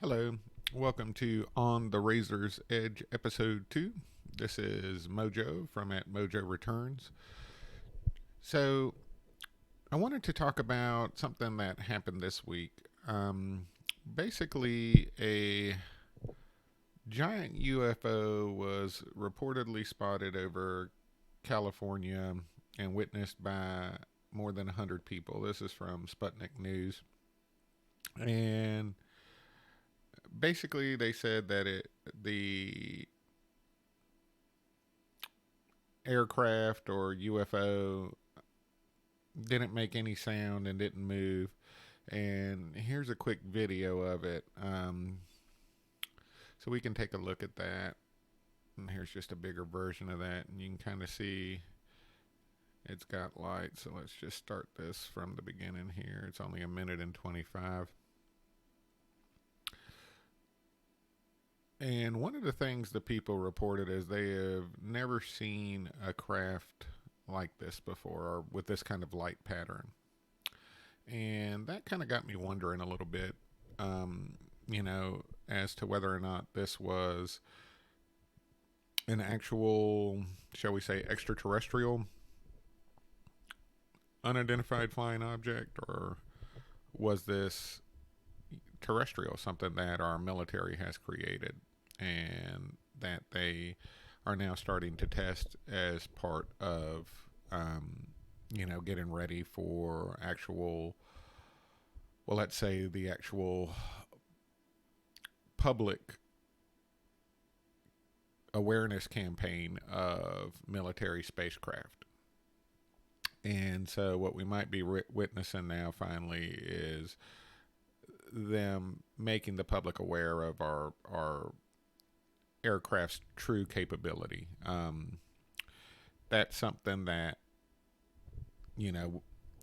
Hello, welcome to On the Razor's Edge Episode 2. This is Mojo from at Mojo Returns. So, I wanted to talk about something that happened this week. Basically, a giant UFO was reportedly spotted over California and witnessed by more than 100 people. This is from Sputnik News. And basically, they said that the aircraft or UFO didn't make any sound and didn't move. And here's a quick video of it. So we can take a look at that. And here's just a bigger version of that. And you can kind of see it's got light. So let's just start this from the beginning here. It's only a minute and 25. And one of the things the people reported is they have never seen a craft like this before or with this kind of light pattern. And that kind of got me wondering a little bit, as to whether or not this was an actual, shall we say, extraterrestrial, unidentified flying object, or was this terrestrial, something that our military has created and that they are now starting to test as part of, getting ready for actual, well, let's say the actual public awareness campaign of military spacecraft. And so, what we might be witnessing now finally is them making the public aware of our aircraft's true capability. That's something that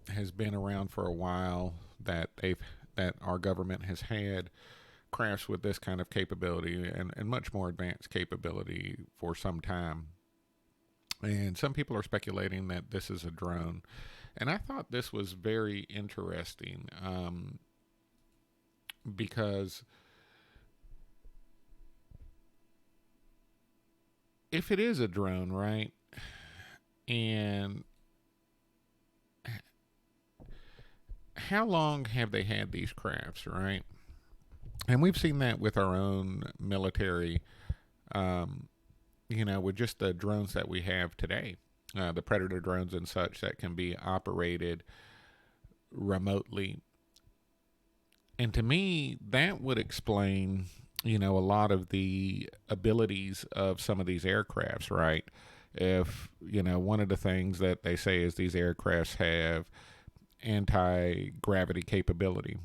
has been around for a while. That our government has had crafts with this kind of capability and much more advanced capability for some time. And some people are speculating that this is a drone. And I thought this was very interesting because if it is a drone, right, and how long have they had these crafts, right? And we've seen that with our own military, with just the drones that we have today, the Predator drones and such that can be operated remotely. And to me, that would explain, a lot of the abilities of some of these aircrafts, right? If, one of the things that they say is these aircrafts have anti gravity capability.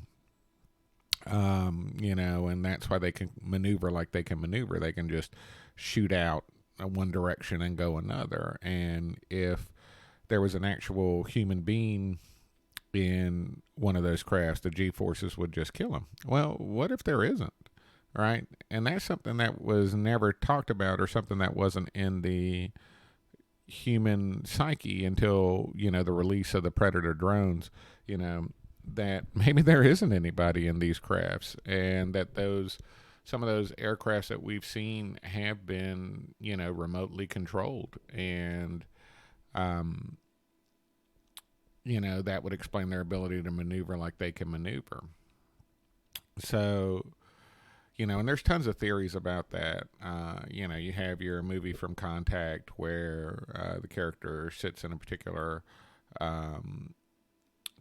And that's why they can maneuver like they can maneuver. They can just shoot out one direction and go another. And if there was an actual human being in one of those crafts, the G forces would just kill him. Well, what if there isn't? Right? And that's something that was never talked about, or something that wasn't in the human psyche until, the release of the Predator drones, that maybe there isn't anybody in these crafts, and that some of those aircrafts that we've seen have been, remotely controlled. And, that would explain their ability to maneuver like they can maneuver. So, and there's tons of theories about that. You have your movie from Contact where the character sits in a particular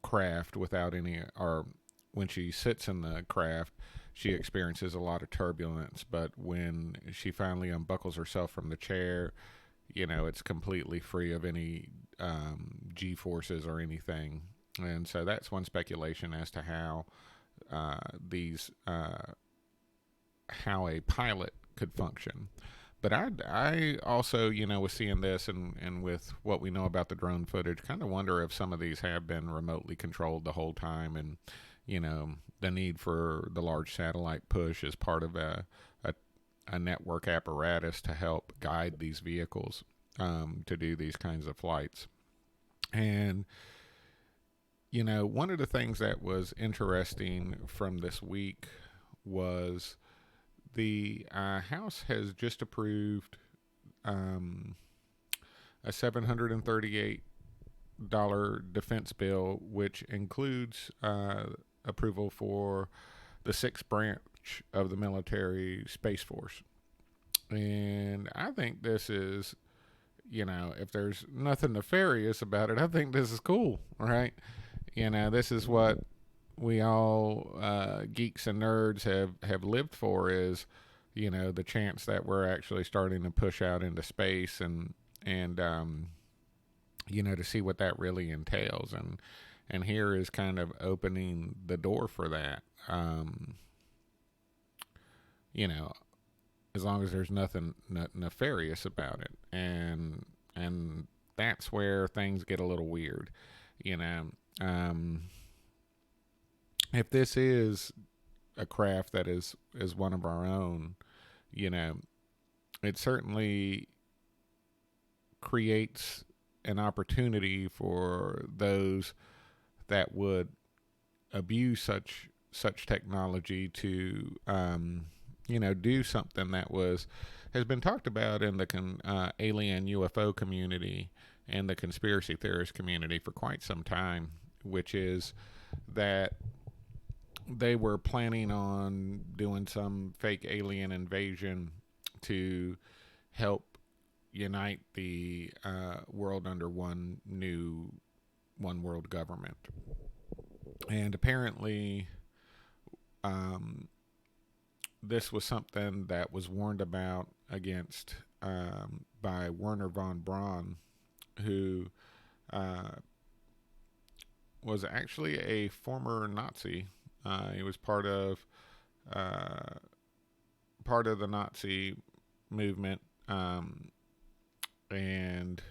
craft without any, or when she sits in the craft, she experiences a lot of turbulence. But when she finally unbuckles herself from the chair, it's completely free of any G forces or anything. And so that's one speculation as to how how a pilot could function. But I also, was seeing this and with what we know about the drone footage, kind of wonder if some of these have been remotely controlled the whole time, and, the need for the large satellite push is part of a network apparatus to help guide these vehicles to do these kinds of flights. And, one of the things that was interesting from this week was the House has just approved um, a $738 defense bill, which includes approval for the sixth branch of the military, Space Force. And I think this is, if there's nothing nefarious about it, I think this is cool, right? This is what we all geeks and nerds have lived for, is, the chance that we're actually starting to push out into space, and to see what that really entails. And here is kind of opening the door for that. You know, as long as there's nothing nefarious about it, and that's where things get a little weird. You know, um, if this is a craft that is one of our own, you know, it certainly creates an opportunity for those that would abuse such technology to do something that has been talked about in the alien UFO community and the conspiracy theorist community for quite some time, which is that they were planning on doing some fake alien invasion to help unite the world under one world government. And apparently, this was something that was warned about against by Werner von Braun, who was actually a former Nazi. He was part of the Nazi movement, and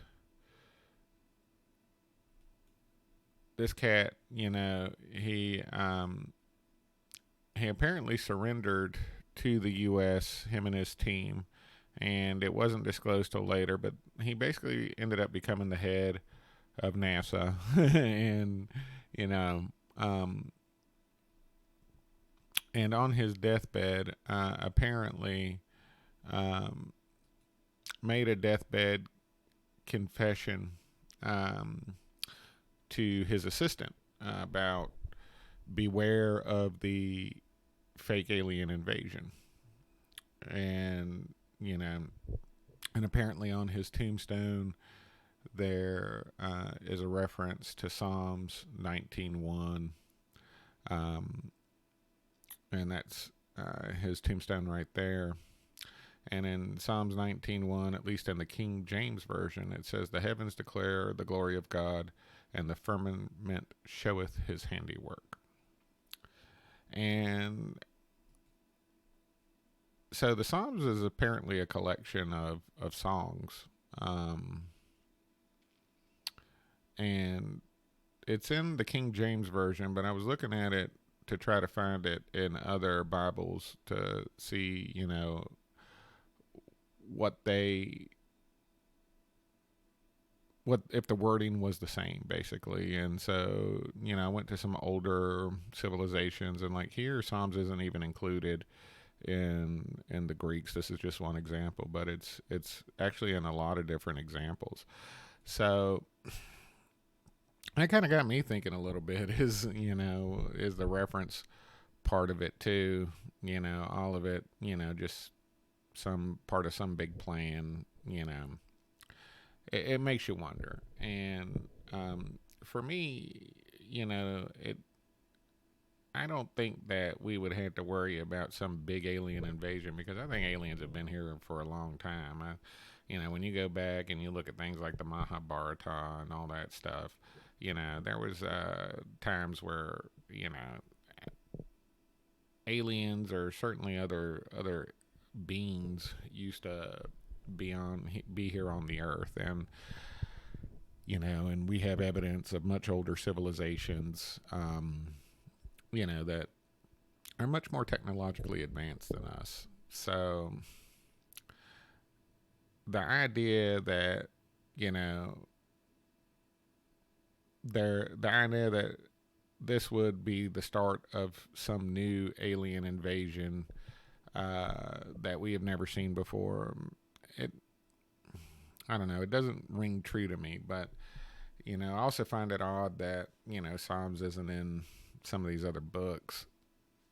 this cat, he apparently surrendered to the U.S., him and his team, and it wasn't disclosed till later, but he basically ended up becoming the head of NASA. And and on his deathbed, apparently made a deathbed confession to his assistant about beware of the fake alien invasion. And and apparently on his tombstone there is a reference to Psalms 19:1, and that's his tombstone right there. And in Psalms 19:1, at least in the King James version, it says, "The heavens declare the glory of God, and the firmament showeth his handiwork." And so the Psalms is apparently a collection of songs. And it's in the King James version, but I was looking at it to try to find it in other Bibles to see, what if the wording was the same, basically. And so, I went to some older civilizations, and like here, Psalms isn't even included in the Greeks. This is just one example, but it's actually in a lot of different examples. So that kind of got me thinking a little bit, is the reference part of it too, all of it, just some part of some big plan. It makes you wonder. And for me, I don't think that we would have to worry about some big alien invasion, because I think aliens have been here for a long time. When you go back and you look at things like the Mahabharata and all that stuff, there was times where aliens, or certainly other beings, used to be here on the earth. And and we have evidence of much older civilizations that are much more technologically advanced than us. So the idea that the idea that this would be the start of some new alien invasion that we have never seen before. It, I don't know. It doesn't ring true to me, but I also find it odd that Psalms isn't in some of these other books.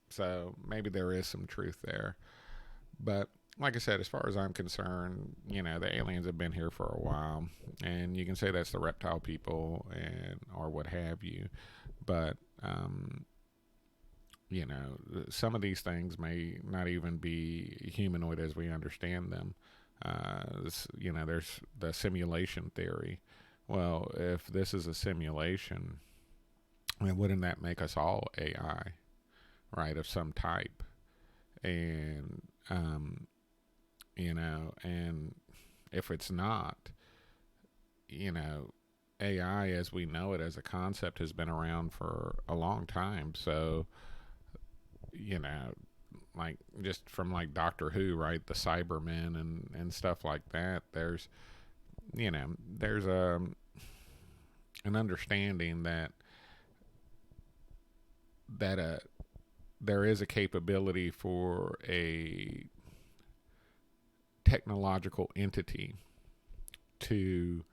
So maybe there is some truth there. But like I said, as far as I'm concerned, the aliens have been here for a while, and you can say that's the reptile people and or what have you. But some of these things may not even be humanoid as we understand them. There's the simulation theory. Well, if this is a simulation, then wouldn't that make us all AI, right, of some type? And and if it's not, AI as we know it as a concept has been around for a long time. So, like just from like Doctor Who, right? The Cybermen and stuff like that. There's an understanding that there is a capability for a technological entity to,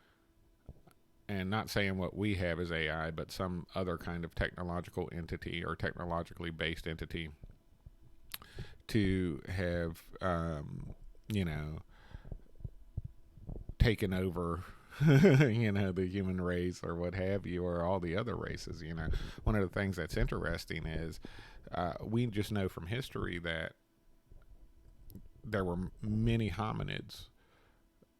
and not saying what we have is AI, but some other kind of technological entity or technologically based entity to have, taken over, the human race or what have you, or all the other races. One of the things that's interesting is we just know from history that there were many hominids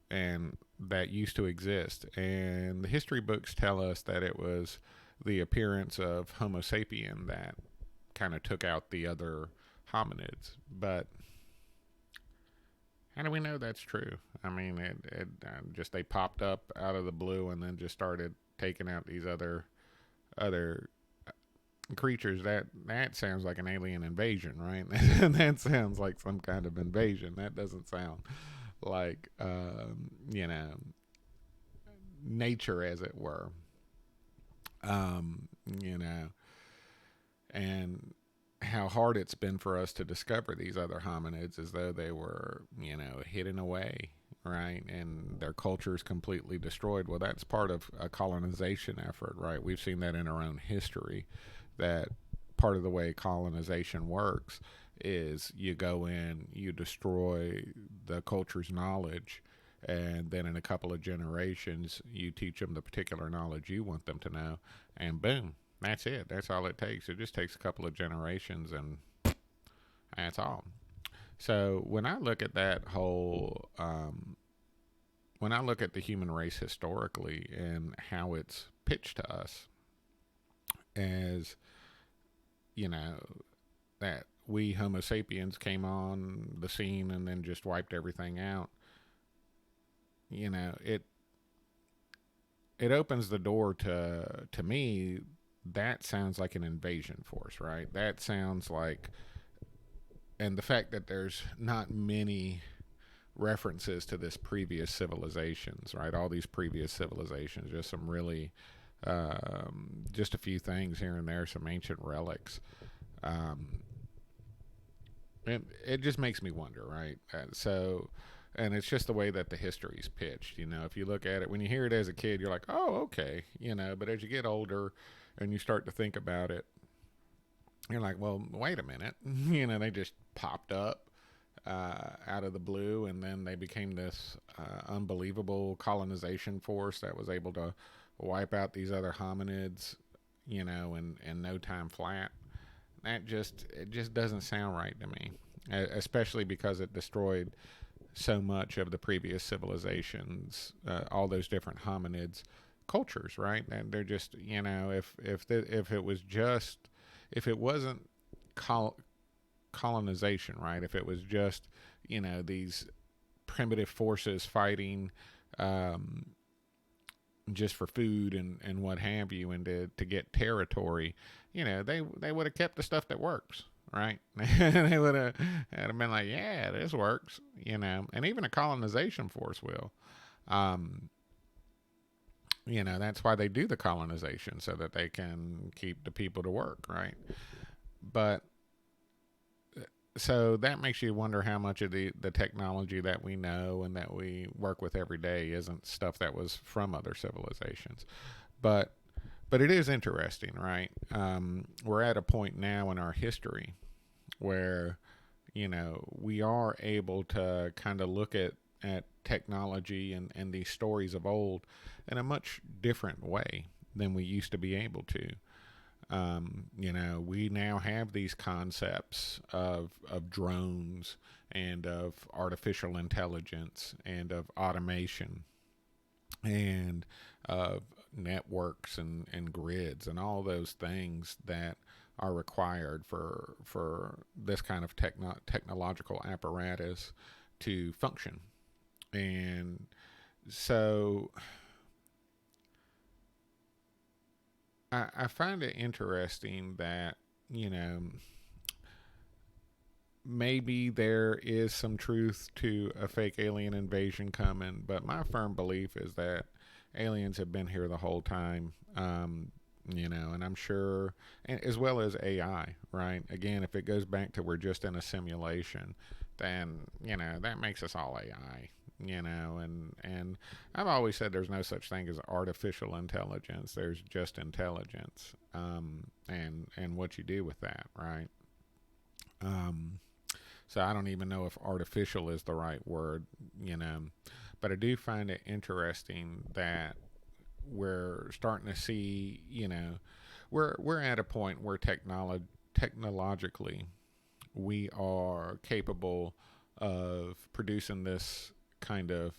and that used to exist, and the history books tell us that it was the appearance of Homo sapien that kind of took out the other hominids. But how do we know that's true? I mean, it just they popped up out of the blue and then just started taking out these other creatures. That sounds like an alien invasion, right? That sounds like some kind of invasion. That doesn't sound like nature, as it were. um, you know, and how hard it's been for us to discover these other hominids as though they were, hidden away, right? And their culture is completely destroyed. Well, that's part of a colonization effort, right? We've seen that in our own history, that part of the way colonization works is you go in, you destroy the culture's knowledge, and then in a couple of generations, you teach them the particular knowledge you want them to know, and boom, that's it. That's all it takes. It just takes a couple of generations, and that's all. So when I look at that whole, when I look at the human race historically and how it's pitched to us as, you know, that we Homo sapiens came on the scene and then just wiped everything out, it opens the door to me. That sounds like an invasion force, right? That sounds like, and the fact that there's not many references to this previous civilizations, right? All these previous civilizations, just some really, just a few things here and there, some ancient relics. Um, it just makes me wonder, right? And it's just the way that the history's pitched. If you look at it, when you hear it as a kid, you're like, oh, okay, but as you get older and you start to think about it, you're like, well, wait a minute. They just popped up out of the blue, and then they became this unbelievable colonization force that was able to wipe out these other hominids, in no time flat. It just doesn't sound right to me, especially because it destroyed so much of the previous civilizations, all those different hominids cultures, right? And they're just, if it was just, if it wasn't colonization, right? If it was just, these primitive forces fighting, just for food and what have you, and to get territory, they would have kept the stuff that works, right? They would have been like, yeah, this works, and even a colonization force will. That's why they do the colonization, so that they can keep the people to work, right? But so that makes you wonder how much of the technology that we know and that we work with every day isn't stuff that was from other civilizations. But but it is interesting, right? We're at a point now in our history where we are able to kind of look at technology and these stories of old in a much different way than we used to be able to. We now have these concepts of drones and of artificial intelligence and of automation and of networks and grids and all those things that are required for this kind of technological apparatus to function. And so I find it interesting that, you know, maybe there is some truth to a fake alien invasion coming, but my firm belief is that aliens have been here the whole time. And I'm sure, and as well as AI, right? Again, if it goes back to we're just in a simulation, then that makes us all AI. And I've always said there's no such thing as artificial intelligence. There's just intelligence, and what you do with that, right? Um, so I don't even know if artificial is the right word, you know. But I do find it interesting that we're starting to see, we're at a point where technologically we are capable of producing kind of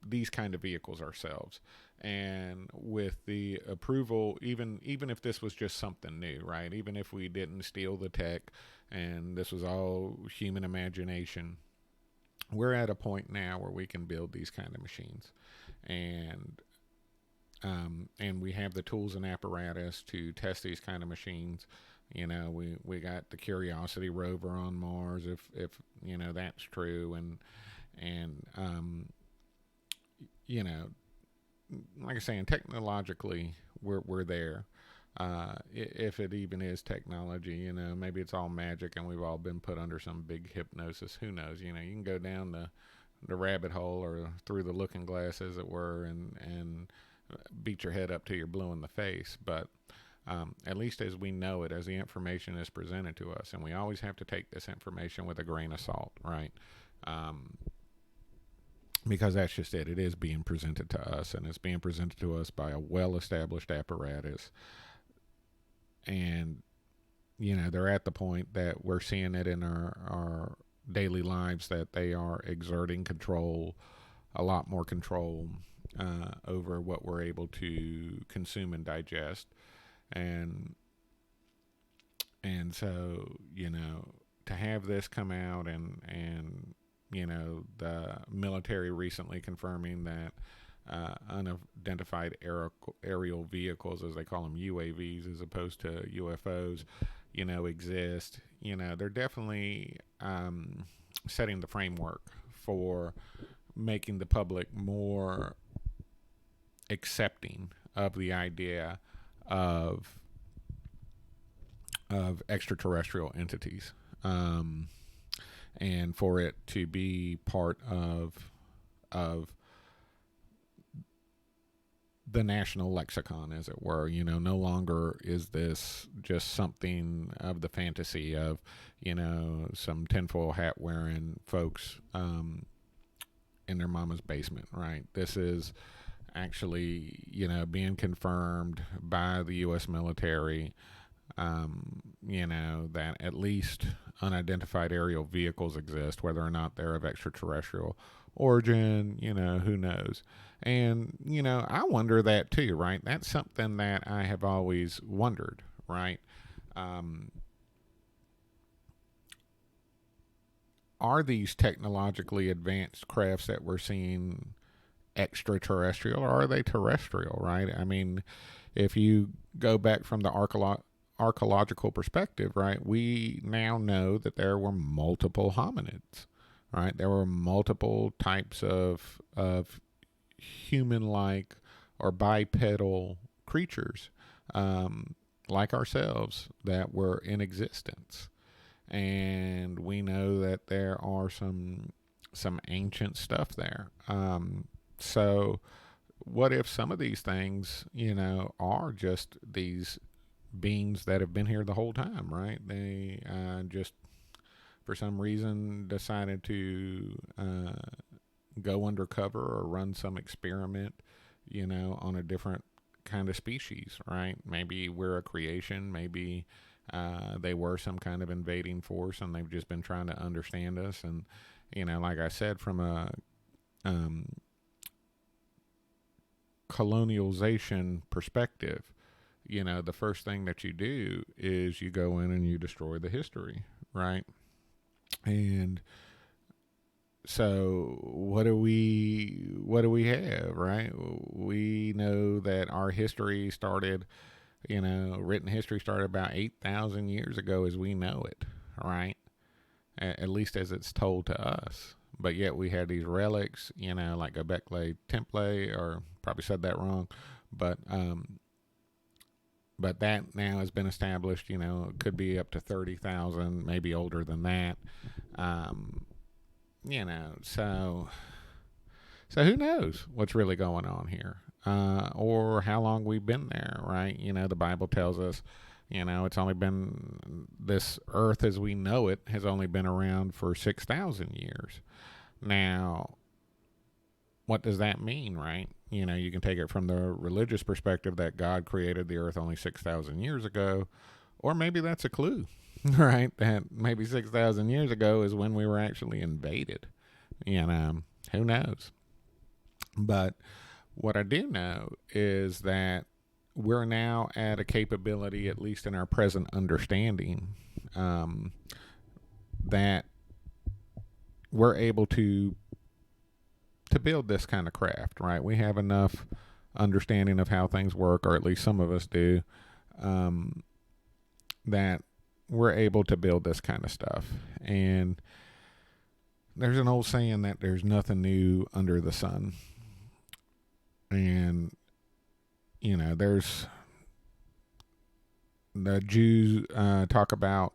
these kind of vehicles ourselves, and with the approval, even if this was just something new, right? Even if we didn't steal the tech and this was all human imagination, we're at a point now where we can build these kind of machines, and and we have the tools and apparatus to test these kind of machines. We got the Curiosity rover on Mars, if that's true, and you know, like I say, and technologically we're there. If it even is technology, maybe it's all magic and we've all been put under some big hypnosis. Who knows? You can go down the rabbit hole or through the looking glass, as it were, and beat your head up till you're blue in the face. But at least as we know it, as the information is presented to us, and we always have to take this information with a grain of salt, right? Um, because that's just it. It is being presented to us, and it's being presented to us by a well-established apparatus. And they're at the point that we're seeing it in our daily lives, that they are exerting control, a lot more control over what we're able to consume and digest. And so to have this come out, and the military recently confirming that unidentified aerial vehicles, as they call them, UAVs, as opposed to UFOs, exist. They're definitely setting the framework for making the public more accepting of the idea of extraterrestrial entities, and for it to be part of the national lexicon, as it were. No longer is this just something of the fantasy of some tinfoil hat wearing folks in their mama's basement, right? This is actually being confirmed by the U.S. military, that at least unidentified aerial vehicles exist. Whether or not they're of extraterrestrial origin, who knows? And, I wonder that too, right? That's something that I have always wondered, right? Um, are these technologically advanced crafts that we're seeing extraterrestrial, or are they terrestrial, right? I mean, if you go back from the archaeological perspective, right, we now know that there were multiple hominids, right? There were multiple types of human-like or bipedal creatures, like ourselves, that were in existence. And we know that there are some ancient stuff there. So what if some of these things, are just these beings that have been here the whole time, right? They just for some reason decided to go undercover or run some experiment, on a different kind of species, right? Maybe we're a creation. Maybe they were some kind of invading force, and they've just been trying to understand us. And like I said, from a colonialization perspective, the first thing that you do is you go in and you destroy the history, right? And so what do we have, right? We know that our history started, written history started about 8,000 years ago as we know it, right? At least as it's told to us. But yet we have these relics, like Göbekli Temple, or probably said that wrong, but that now has been established. It could be up to 30,000, maybe older than that. So who knows what's really going on here, or how long we've been there, right? The Bible tells us, it's only been, this earth as we know it has only been around for 6,000 years. Now, what does that mean, right? You can take it from the religious perspective that God created the earth only 6,000 years ago, or maybe that's a clue, right? That maybe 6,000 years ago is when we were actually invaded. Who knows? But what I do know is that we're now at a capability, at least in our present understanding, that we're able to build this kind of craft, right? We have enough understanding of how things work, or at least some of us do, that we're able to build this kind of stuff. And there's an old saying that there's nothing new under the sun. And, there's the Jews talk about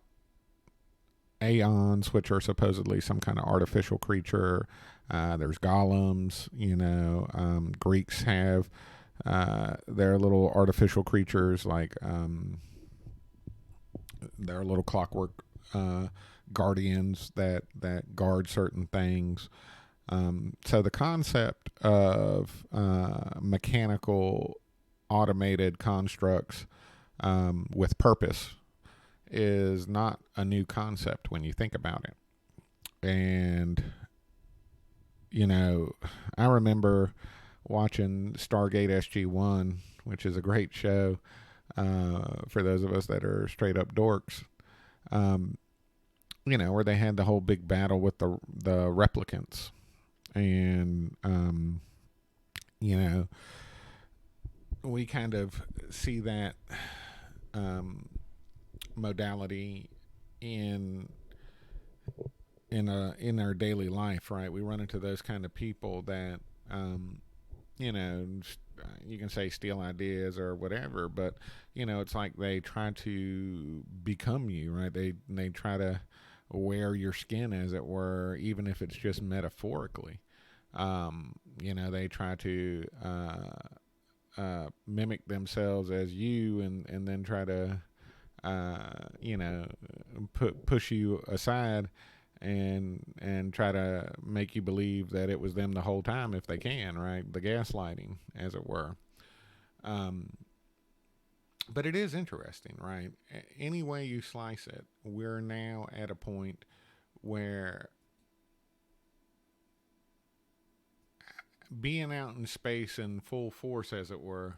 aeons, which are supposedly some kind of artificial creature. There's golems, Greeks have their little artificial creatures, like their little clockwork guardians that guard certain things. So the concept of mechanical automated constructs with purpose is not a new concept when you think about it. And, I remember watching Stargate SG-1, which is a great show for those of us that are straight up dorks, where they had the whole big battle with the replicants. And, we kind of see that modality in our daily life, right? We run into those kind of people that, you can say steal ideas or whatever, but it's like they try to become you, right? They try to wear your skin, as it were, even if it's just metaphorically. They try to mimic themselves as you, and then try to push you aside and try to make you believe that it was them the whole time if they can, right? The gaslighting, as it were. But it is interesting, right? Any way you slice it, we're now at a point where being out in space in full force, as it were,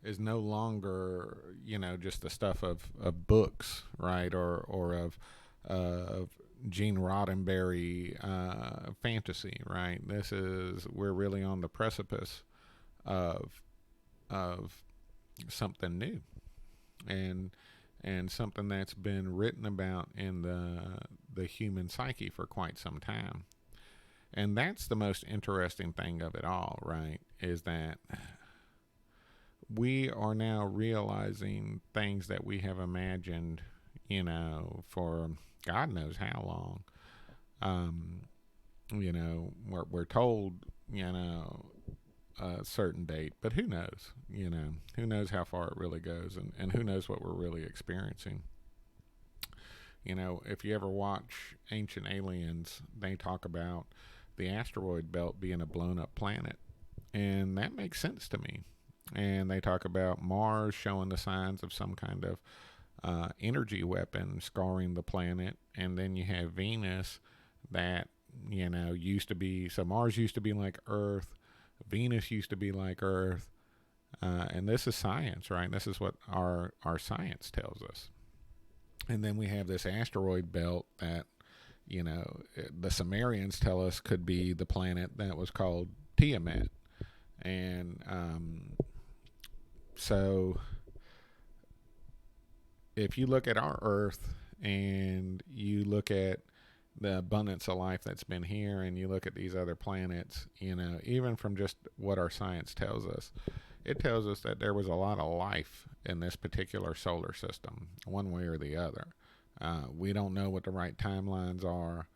is no longer, just the stuff of books, right? Or of Gene Roddenberry fantasy, right? We're really on the precipice of something new, and something that's been written about in the human psyche for quite some time. And that's the most interesting thing of it all, right? Is that we are now realizing things that we have imagined, for God knows how long. Um, we're told, a certain date, but who knows? Who knows how far it really goes, and who knows what we're really experiencing. If you ever watch Ancient Aliens, they talk about the asteroid belt being a blown up planet, and that makes sense to me. And they talk about Mars showing the signs of some kind of energy weapon scarring the planet, and then you have Venus that used to be, so Mars used to be like Earth, Venus used to be like Earth, and this is science, right? This is what our science tells us. And then we have this asteroid belt that the Sumerians tell us could be the planet that was called Tiamat. And so if you look at our Earth and you look at the abundance of life that's been here, and you look at these other planets, even from just what our science tells us, it tells us that there was a lot of life in this particular solar system, one way or the other. We don't know what the right timelines are,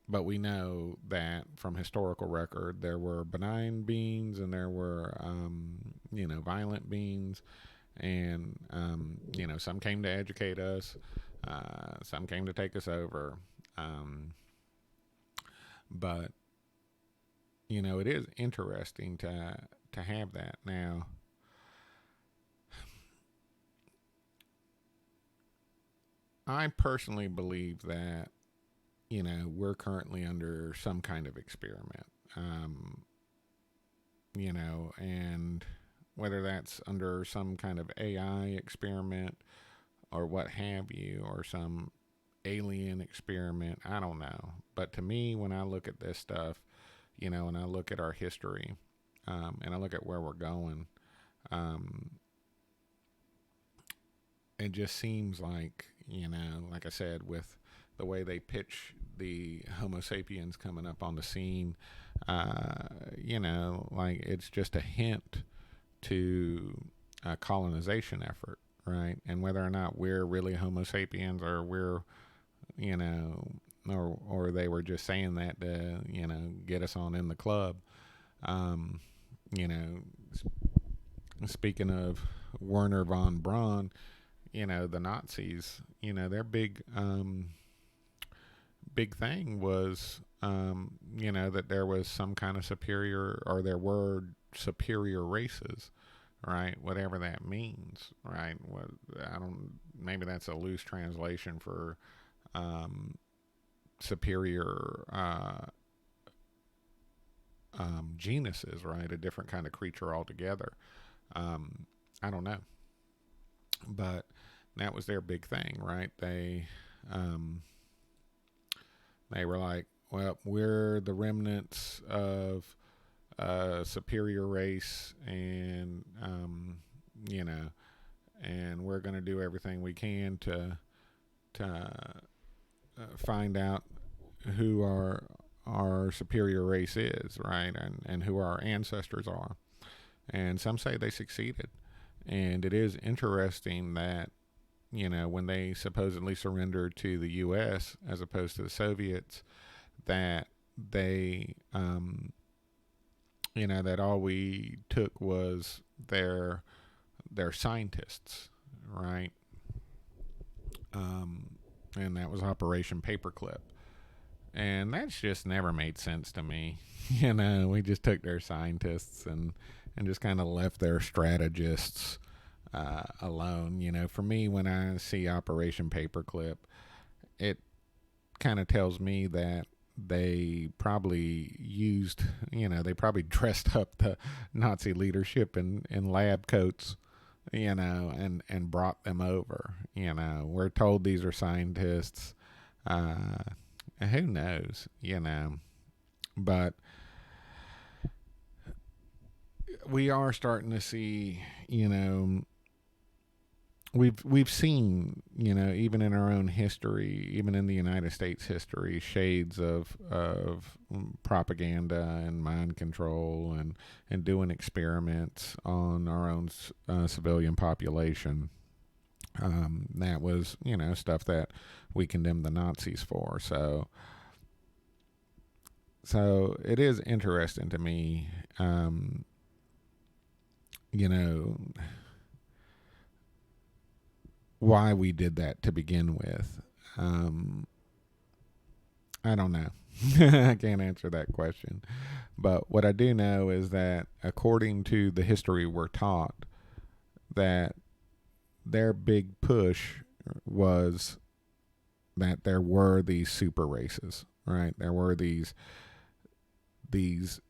but we know that from historical record, there were benign beings and there were, violent beings, and some came to educate us, some came to take us over, but it is interesting to have that. Now, I personally believe that we're currently under some kind of experiment, and whether that's under some kind of AI experiment or what have you, or some alien experiment, I don't know. But to me, when I look at this stuff, and I look at our history, and I look at where we're going, um, it just seems like, like I said, with the way they pitch the Homo sapiens coming up on the scene, like it's just a hint to a colonization effort, right? And whether or not we're really Homo sapiens, or we're, or they were just saying that to, get us on in the club. Um, you know, Speaking of Werner von Braun, the Nazis, their big thing was, that there was some kind of superior, or there were superior races, right? Whatever that means, right? What I don't. Maybe that's a loose translation for superior genuses, right? A different kind of creature altogether. I don't know, but that was their big thing, right? They were like, well, we're the remnants of a superior race, and and we're going to do everything we can to find out who our superior race is, right? And who our ancestors are. And some say they succeeded. And it is interesting that, when they supposedly surrendered to the U.S. as opposed to the Soviets, that they, that all we took was their scientists, right? And that was Operation Paperclip. And that's just never made sense to me. We just took their scientists and just kind of left their strategists alone. For me, when I see Operation Paperclip, it kind of tells me that they probably used, they probably dressed up the Nazi leadership in lab coats, and brought them over. We're told these are scientists. Who knows, but we are starting to see, we've seen, even in our own history, even in the United States history, shades of propaganda and mind control and doing experiments on our own civilian population. That was, stuff that we condemned the Nazis for. So it is interesting to me, you know, why we did that to begin with. I don't know. I can't answer that question. But what I do know is that according to the history we're taught, that their big push was that there were these super races, right? There were these beings,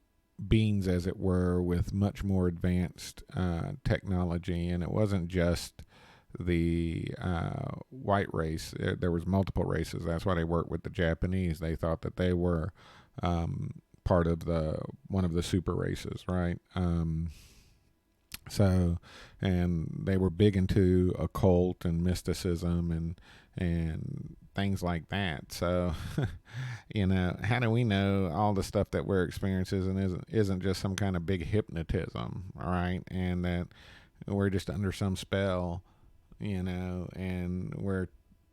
as it were, with much more advanced technology, and it wasn't just the white race. There was multiple races. That's why they worked with the Japanese. They thought that they were part of one of the super races, right? So, and they were big into occult and mysticism and things like that. So, how do we know all the stuff that we're experiencing isn't just some kind of big hypnotism, all right? And that we're just under some spell, and we're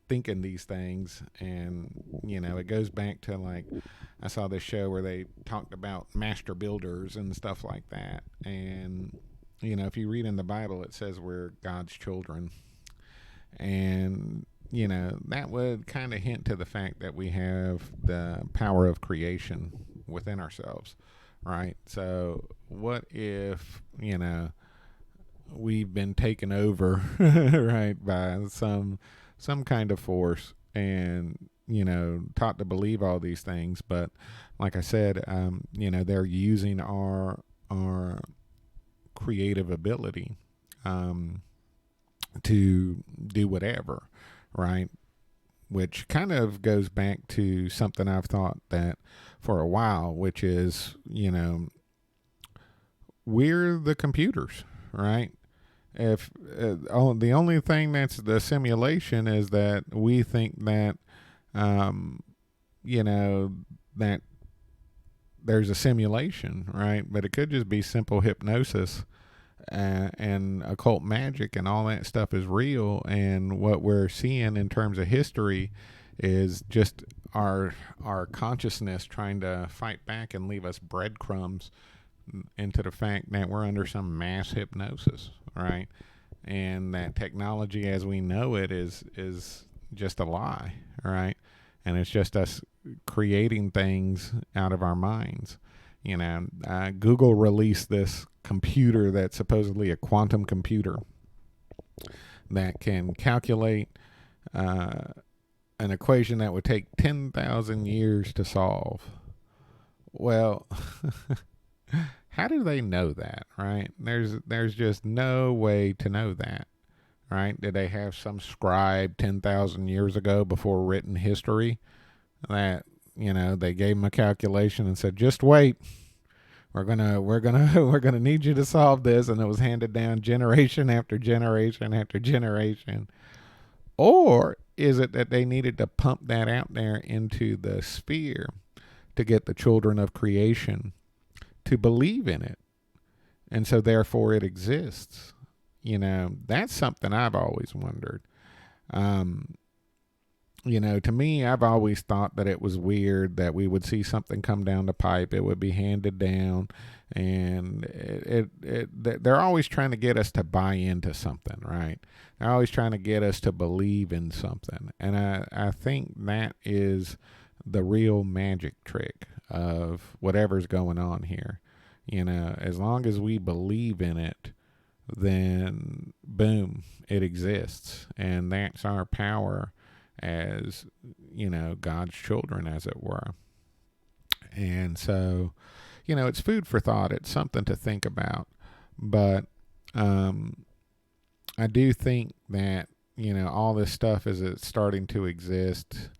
thinking these things. And, it goes back to, like, I saw this show where they talked about master builders and stuff like that. And, if you read in the Bible, it says we're God's children. And, that would kind of hint to the fact that we have the power of creation within ourselves, right? So, what if, we've been taken over, right, by some kind of force and, taught to believe all these things. But like I said, they're using our creative ability to do whatever, right? Which kind of goes back to something I've thought that for a while, which is, we're the computers, right? If the only thing that's the simulation is that we think that, that there's a simulation, right? But it could just be simple hypnosis and occult magic, and all that stuff is real. And what we're seeing in terms of history is just our consciousness trying to fight back and leave us breadcrumbs into the fact that we're under some mass hypnosis, right? And that technology as we know it is just a lie, right? And it's just us creating things out of our minds. Google released this computer that's supposedly a quantum computer that can calculate an equation that would take 10,000 years to solve. Well, how do they know that, right? There's just no way to know that, right? Did they have some scribe 10,000 years ago before written history that, they gave him a calculation and said, just wait, we're gonna need you to solve this, and it was handed down generation after generation after generation? Or is it that they needed to pump that out there into the sphere to get the children of creation to believe in it, and so therefore it exists? That's something I've always wondered. To me, I've always thought that it was weird that we would see something come down the pipe, it would be handed down, and they're always trying to get us to buy into something, right? They're always trying to get us to believe in something. And I think that is the real magic trick of whatever's going on here. As long as we believe in it, then boom, it exists. And that's our power as, God's children, as it were. And so, it's food for thought. It's something to think about. But I do think that, all this stuff as it's starting to exist.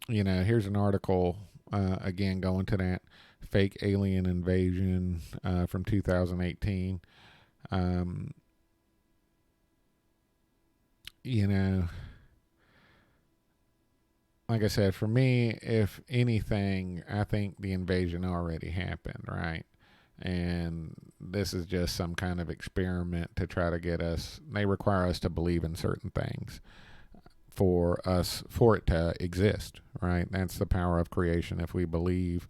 Here's an article, again, going to that fake alien invasion from 2018. you know, like I said, for me, if anything, I think the invasion already happened, right? And this is just some kind of experiment to try to get us. They require us to believe in certain things for it to exist, right? That's the power of creation. If we believe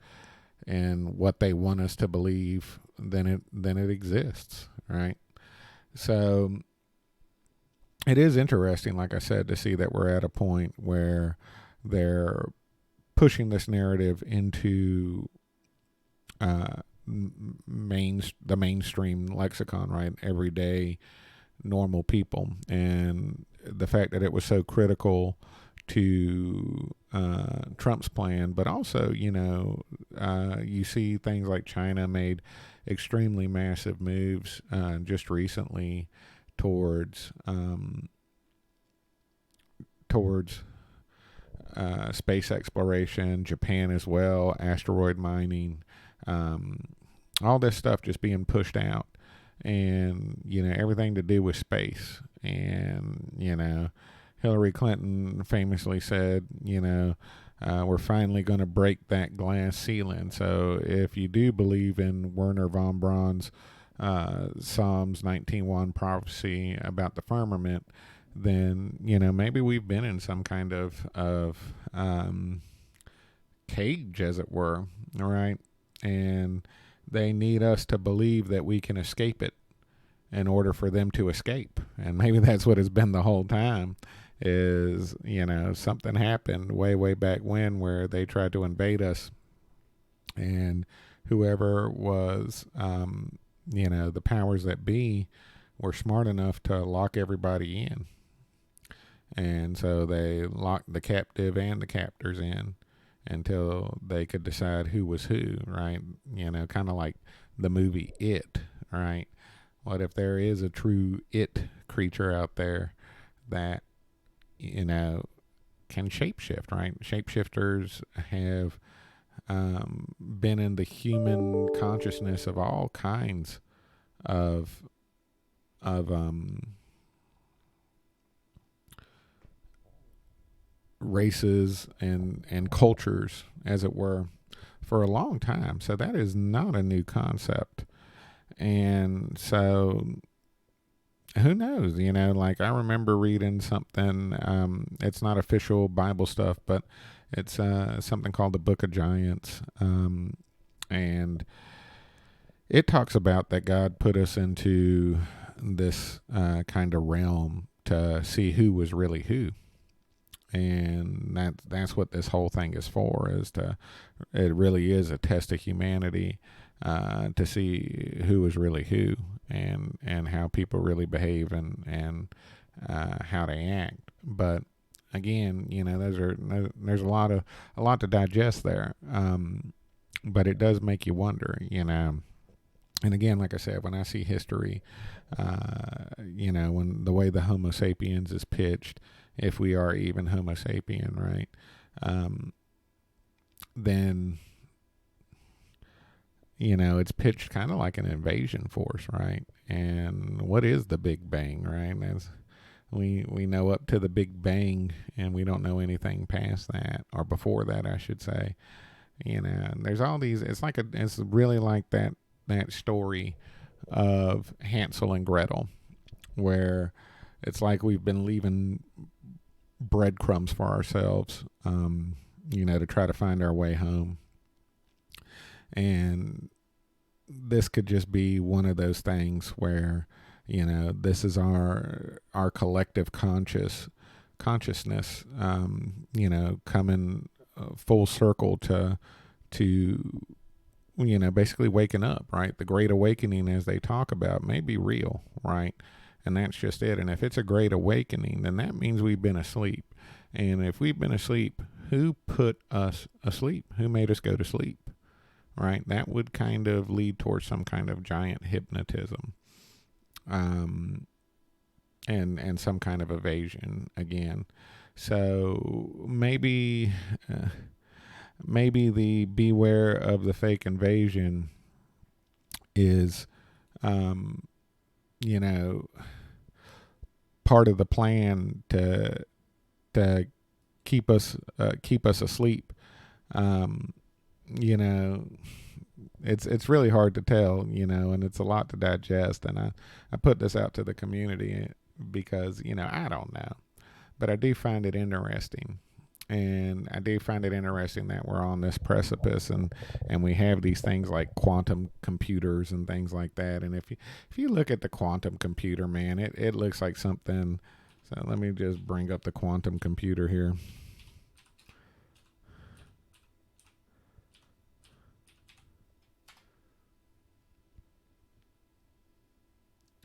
in what they want us to believe, then it exists, right? So it is interesting, like I said, to see that we're at a point where they're pushing this narrative into the mainstream lexicon, right? Everyday normal people, and the fact that it was so critical to Trump's plan, but also, you see things like China made extremely massive moves just recently towards towards space exploration. Japan as well, asteroid mining, um, all this stuff just being pushed out, and everything to do with space. And Hillary Clinton famously said, we're finally going to break that glass ceiling. So if you do believe in Werner von Braun's Psalms 19:1 prophecy about the firmament, then maybe we've been in some kind of cage, as it were. All right, and they need us to believe that we can escape it in order for them to escape. And maybe that's what it's been the whole time, is something happened way back when where they tried to invade us, and whoever was the powers that be were smart enough to lock everybody in. And so they locked the captive and the captors in until they could decide who was who, right? Kind of like the movie It, right? What if there is a true it creature out there that, can shapeshift, right? Shapeshifters have been in the human consciousness of all kinds of of races and cultures, as it were, for a long time. So that is not a new concept. And so who knows, like I remember reading something, it's not official Bible stuff, but it's something called the Book of Giants. And it talks about that God put us into this kind of realm to see who was really who. And that's what this whole thing is for, it really is a test of humanity, to see who is really who, and how people really behave, and how they act. But again, there's a lot to digest there. But it does make you wonder, And again, like I said, when I see history, when the way the Homo sapiens is pitched, if we are even Homo sapien, right? Then it's pitched kind of like an invasion force, right? And what is the Big Bang, right? As we know up to the Big Bang, and we don't know anything past that, or before that, I should say. And there's all these. It's really like that story of Hansel and Gretel, where it's like we've been leaving breadcrumbs for ourselves, to try to find our way home. And this could just be one of those things where, this is our collective consciousness, coming full circle to basically waking up, right? The Great Awakening, as they talk about, may be real, right? And that's just it. And if it's a great awakening, then that means we've been asleep. And if we've been asleep, who put us asleep? Who made us go to sleep, right? That would kind of lead towards some kind of giant hypnotism, and some kind of evasion again. So maybe the beware of the fake invasion is, part of the plan to keep us asleep. Um, you know, it's really hard to tell, and it's a lot to digest. And I put this out to the community because, I don't know, but I do find it interesting. And I do find it interesting that we're on this precipice, and we have these things like quantum computers and things like that. And if you look at the quantum computer, man, it looks like something. So let me just bring up the quantum computer here.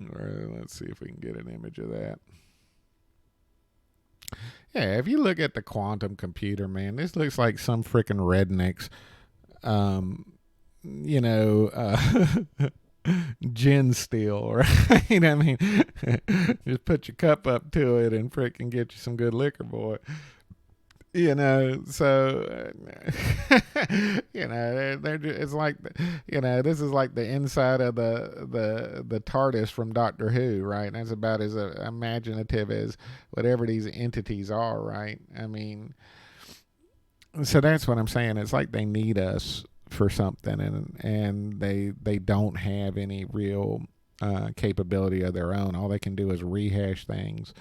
Or let's see if we can get an image of that. Yeah, if you look at the quantum computer, man, this looks like some freaking rednecks, um, you know, uh, gin still, right? I mean, just put your cup up to it and freaking get you some good liquor, boy. So it's like, this is like the inside of the TARDIS from Doctor Who, right? And that's about as imaginative as whatever these entities are, right? I mean, so that's what I'm saying. It's like they need us for something, and they don't have any real capability of their own. All they can do is rehash things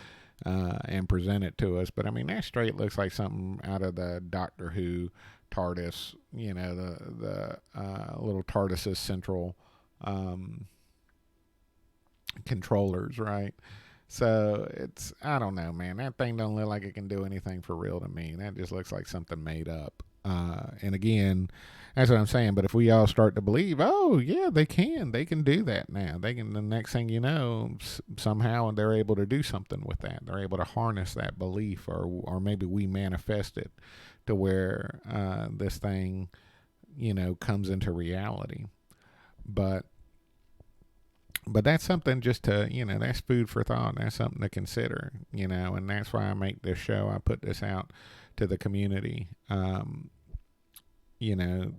and present it to us. But I mean, that straight looks like something out of the Doctor Who TARDIS. The little TARDIS's central controllers, right? So I don't know, man. That thing don't look like it can do anything for real to me. That just looks like something made up. And again, that's what I'm saying. But if we all start to believe, oh yeah, they can do that now. They can. The next thing you know, somehow they're able to do something with that. They're able to harness that belief, or maybe we manifest it to where this thing, comes into reality. But that's something just to, that's food for thought. That's something to consider, and that's why I make this show. I put this out to the community,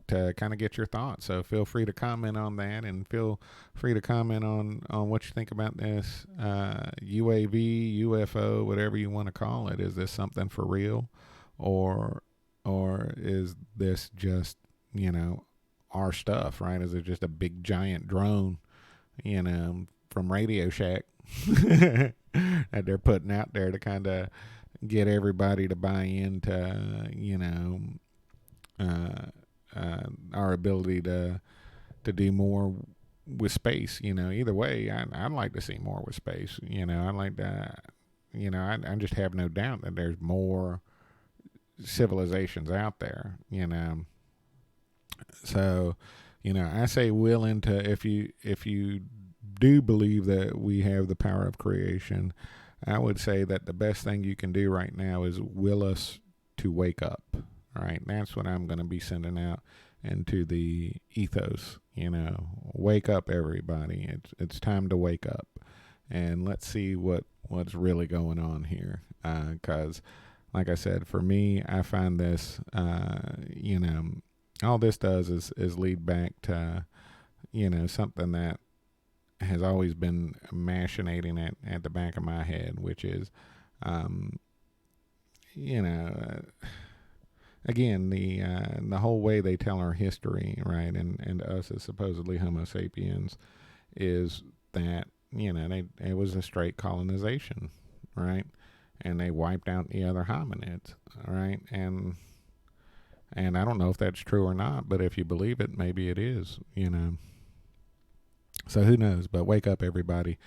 to kind of get your thoughts. So feel free to comment on that, and feel free to comment on what you think about this UAV, UFO, whatever you want to call it. Is this something for real, or is this just, our stuff, right? Is it just a big giant drone, from Radio Shack that they're putting out there to kind of get everybody to buy into, our ability to do more with space. Either way, I'd like to see more with space. I'd like to, I just have no doubt that there's more civilizations out there. So, I say willing to, if you do believe that we have the power of creation, I would say that the best thing you can do right now is will us to wake up. All right, that's what I'm going to be sending out into the ethos. Wake up, everybody. It's time to wake up, and let's see what's really going on here. Because, like I said, for me, I find this, all this does is lead back to, something that has always been machinating at the back of my head, which is, again, the whole way they tell our history, right, and us as supposedly Homo sapiens, is that, it was a straight colonization, right, and they wiped out the other hominids, right, and I don't know if that's true or not, but if you believe it, maybe it is, So who knows? But wake up, everybody.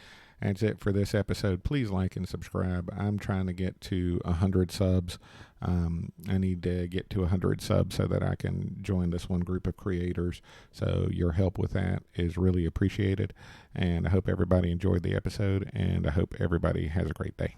That's it for this episode. Please like and subscribe. I'm trying to get to 100 subs. I need to get to 100 subs so that I can join this one group of creators. So your help with that is really appreciated. And I hope everybody enjoyed the episode, and I hope everybody has a great day.